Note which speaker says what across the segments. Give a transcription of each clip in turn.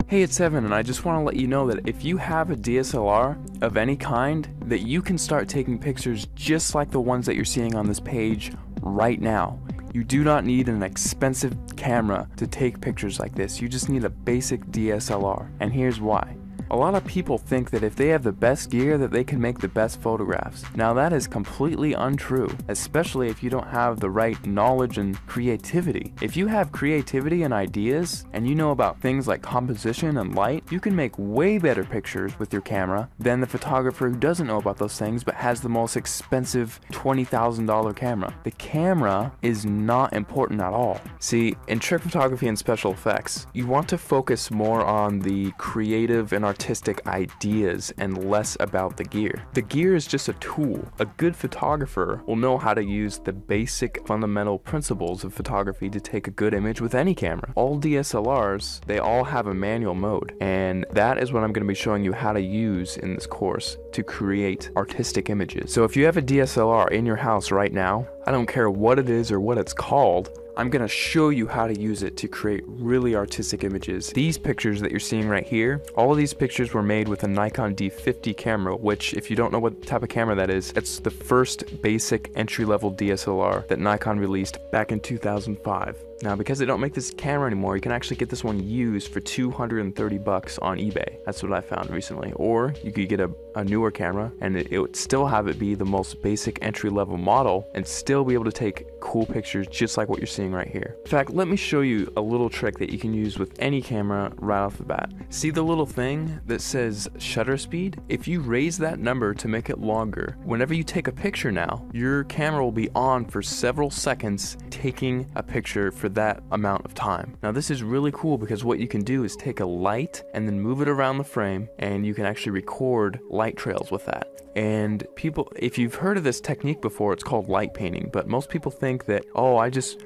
Speaker 1: Hey, it's Evan, and I just want to let you know that if you have a DSLR of any kind, that you can start taking pictures just like the ones that you're seeing on this page right now. You do not need an expensive camera to take pictures like this. You just need a basic DSLR, and here's why. A lot of people think that if they have the best gear that they can make the best photographs. Now that is completely untrue, especially if you don't have the right knowledge and creativity. If you have creativity and ideas, and you know about things like composition and light, you can make way better pictures with your camera than the photographer who doesn't know about those things but has the most expensive $20,000 camera. The camera is not important at all. See, in trick photography and special effects, you want to focus more on the creative and artistic ideas and less about the gear. The gear is just a tool. A good photographer will know how to use the basic fundamental principles of photography to take a good image with any camera. All DSLRs, they all have a manual mode, and that is what I'm going to be showing you how to use in this course to create artistic images. So if you have a DSLR in your house right now, I don't care what it is or what it's called, I'm going to show you how to use it to create really artistic images. These pictures that you're seeing right here, all of these pictures were made with a Nikon D50 camera, which if you don't know what type of camera that is, it's the first basic entry-level DSLR that Nikon released back in 2005. Now, because they don't make this camera anymore, you can actually get this one used for $230 on eBay. That's what I found recently. Or you could get a newer camera and it would still have it be the most basic entry-level model and still be able to take cool pictures just like what you're seeing right here. In fact, let me show you a little trick that you can use with any camera right off the bat. See the little thing that says shutter speed? If you raise that number to make it longer, whenever you take a picture now, your camera will be on for several seconds taking a picture for that amount of time. Now this is really cool because what you can do is take a light and then move it around the frame, and you can actually record light trails with that. And people, if you've heard of this technique before, it's called light painting, but most people think that, oh, I just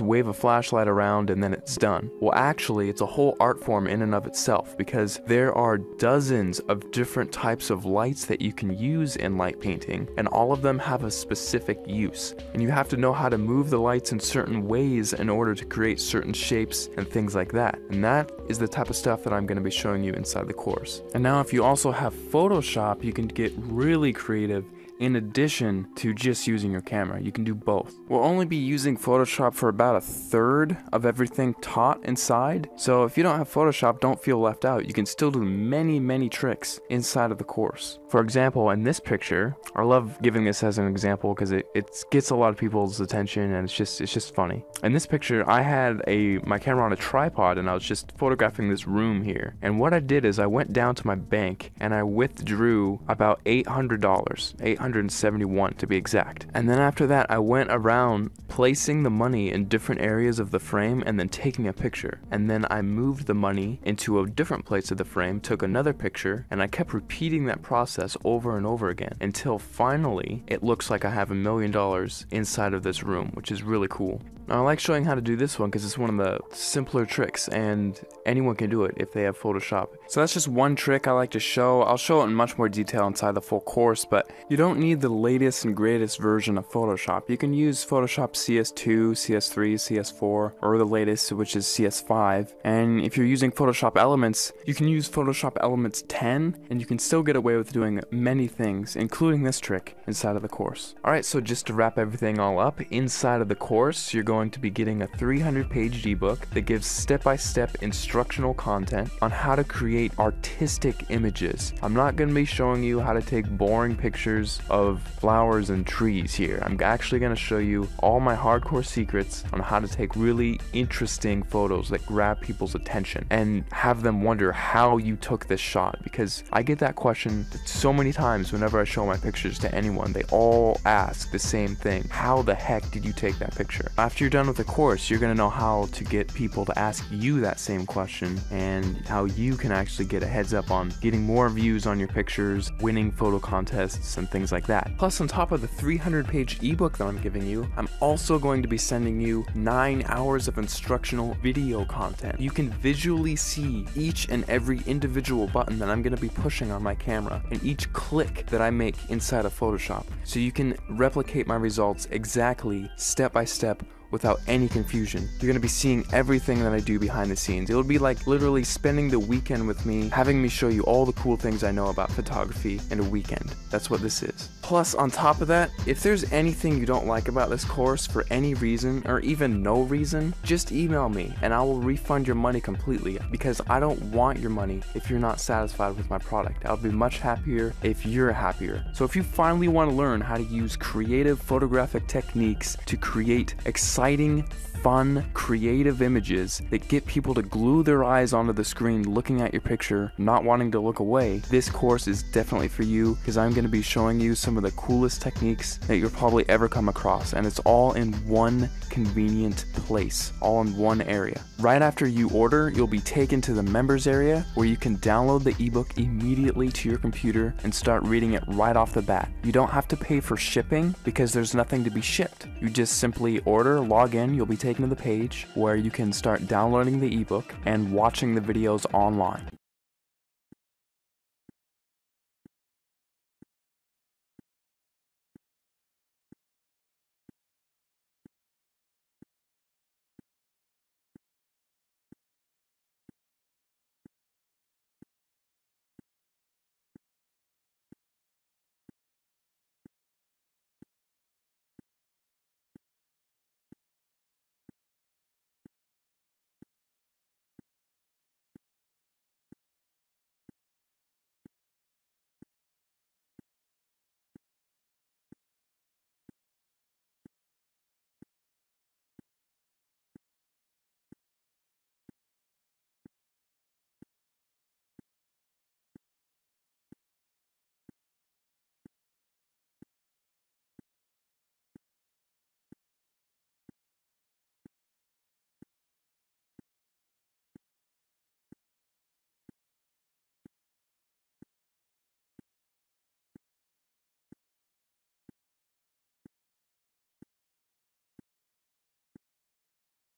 Speaker 1: wave a flashlight around and then it's done. Well, actually, it's a whole art form in and of itself, because there are dozens of different types of lights that you can use in light painting, and all of them have a specific use. And you have to know how to move the lights in certain ways in order to create certain shapes and things like that. And that is the type of stuff that I'm going to be showing you inside the course. And now if you also have Photoshop, you can get really creative. In addition to just using your camera, you can do both. We'll only be using Photoshop for about a third of everything taught inside, so if you don't have Photoshop, don't feel left out. You can still do many tricks inside of the course. For example, in this picture, I love giving this as an example because it gets a lot of people's attention and it's just funny. In this picture, I had my camera on a tripod and I was just photographing this room here. And what I did is I went down to my bank and I withdrew about $800, $871 to be exact. And then after that, I went around placing the money in different areas of the frame and then taking a picture. And then I moved the money into a different place of the frame, took another picture, and I kept repeating that process over and over again until finally it looks like I have $1 million inside of this room, which is really cool. Now, I like showing how to do this one because it's one of the simpler tricks and anyone can do it if they have Photoshop. So that's just one trick I like to show. I'll show it in much more detail inside the full course, but you don't need the latest and greatest version of Photoshop. You can use Photoshop CS2, CS3, CS4, or the latest, which is CS5. And if you're using Photoshop Elements, you can use Photoshop Elements 10, and you can still get away with doing many things, including this trick, inside of the course. Alright, so just to wrap everything all up, inside of the course, you're going to be getting a 300-page ebook that gives step-by-step instructional content on how to create artistic images. I'm not going to be showing you how to take boring pictures of flowers and trees here. I'm actually going to show you all my hardcore secrets on how to take really interesting photos that grab people's attention and have them wonder how you took this shot, because I get that question so many times whenever I show my pictures to anyone. They all ask the same thing: how the heck did you take that picture? After you're done with the course, you're going to know how to get people to ask you that same question and how you can actually get a heads up on getting more views on your pictures, winning photo contests, and things like that. Plus, on top of the 300-page ebook that I'm giving you, I'm also going to be sending you 9 hours of instructional video content. You can visually see each and every individual button that I'm going to be pushing on my camera and each click that I make inside of Photoshop, so you can replicate my results exactly step by step without any confusion. You're gonna be seeing everything that I do behind the scenes. It'll be like literally spending the weekend with me, having me show you all the cool things I know about photography in a weekend. That's what this is. Plus, on top of that, if there's anything you don't like about this course for any reason, or even no reason, just email me and I will refund your money completely, because I don't want your money if you're not satisfied with my product. I'll be much happier if you're happier. So if you finally want to learn how to use creative photographic techniques to create exciting, fun, creative images that get people to glue their eyes onto the screen looking at your picture, not wanting to look away, this course is definitely for you, because I'm going to be showing you some of the coolest techniques that you'll probably ever come across, and it's all in one convenient place, all in one area. Right after you order, you'll be taken to the members area where you can download the ebook immediately to your computer and start reading it right off the bat. You don't have to pay for shipping because there's nothing to be shipped. You just simply order, log in, you'll be taken to the page where you can start downloading the ebook and watching the videos online.